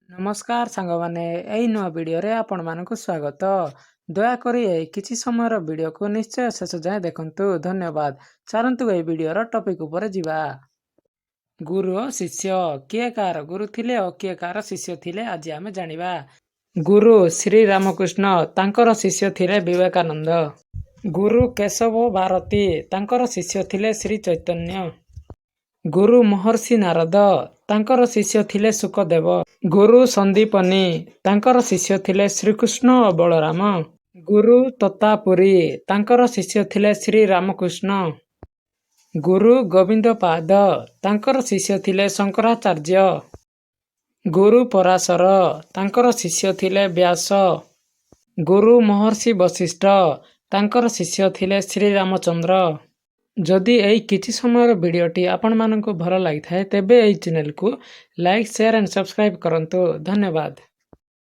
ନମସ୍କାର ସାଙ୍ଗମାନେ, ଏଇ ନୂଆ ଭିଡ଼ିଓରେ ଆପଣମାନଙ୍କୁ ସ୍ୱାଗତ। ଦୟାକରି ଏହି କିଛି ସମୟର ଭିଡ଼ିଓକୁ ନିଶ୍ଚୟ ଶେଷ ଯାଏଁ ଦେଖନ୍ତୁ। ଧନ୍ୟବାଦ। ଚାଲନ୍ତୁ ଏହି ଭିଡ଼ିଓର ଟପିକ୍ ଉପରେ ଯିବା। ଗୁରୁ ଓ ଶିଷ୍ୟ, କିଏ କାହାର ଗୁରୁ ଥିଲେ ଓ କିଏ କାହାର ଶିଷ୍ୟ ଥିଲେ ଆଜି ଆମେ ଜାଣିବା। ଗୁରୁ ଶ୍ରୀ ରାମକୃଷ୍ଣ, ତାଙ୍କର ଶିଷ୍ୟ ଥିଲେ ବିବେକାନନ୍ଦ। ଗୁରୁ କେଶବ ଭାରତୀ, ତାଙ୍କର ଶିଷ୍ୟ ଥିଲେ ଶ୍ରୀ ଚୈତନ୍ୟ। ଗୁରୁ ମହର୍ଷି ନାରଦ, ତାଙ୍କର ଶିଷ୍ୟ ଥିଲେ ଶୁକଦେବ। ଗୁରୁ ସନ୍ଦୀପନୀ, ତାଙ୍କର ଶିଷ୍ୟ ଥିଲେ ଶ୍ରୀକୃଷ୍ଣ ଓ ବଳରାମ। ଗୁରୁ ତୋତାପୁରୀ, ତାଙ୍କର ଶିଷ୍ୟ ଥିଲେ ଶ୍ରୀ ରାମକୃଷ୍ଣ। ଗୁରୁ ଗୋବିନ୍ଦପାଦ, ତାଙ୍କର ଶିଷ୍ୟ ଥିଲେ ଶଙ୍କରାଚାର୍ଯ୍ୟ। ଗୁରୁ ପରାଶର, ତାଙ୍କର ଶିଷ୍ୟ ଥିଲେ ବ୍ୟାସ। ଗୁରୁ ମହର୍ଷି ବଶିଷ୍ଠ, ତାଙ୍କର ଶିଷ୍ୟ ଥିଲେ ଶ୍ରୀରାମଚନ୍ଦ୍ର। ଯଦି ଏଇ କିଛି ସମୟର ଭିଡ଼ିଓଟି ଆପଣମାନଙ୍କୁ ଭଲ ଲାଗିଥାଏ ତେବେ ଏହି ଚ୍ୟାନେଲକୁ ଲାଇକ୍, ସେୟାର ଆଣ୍ଡ ସବସ୍କ୍ରାଇବ୍ କରନ୍ତୁ। ଧନ୍ୟବାଦ।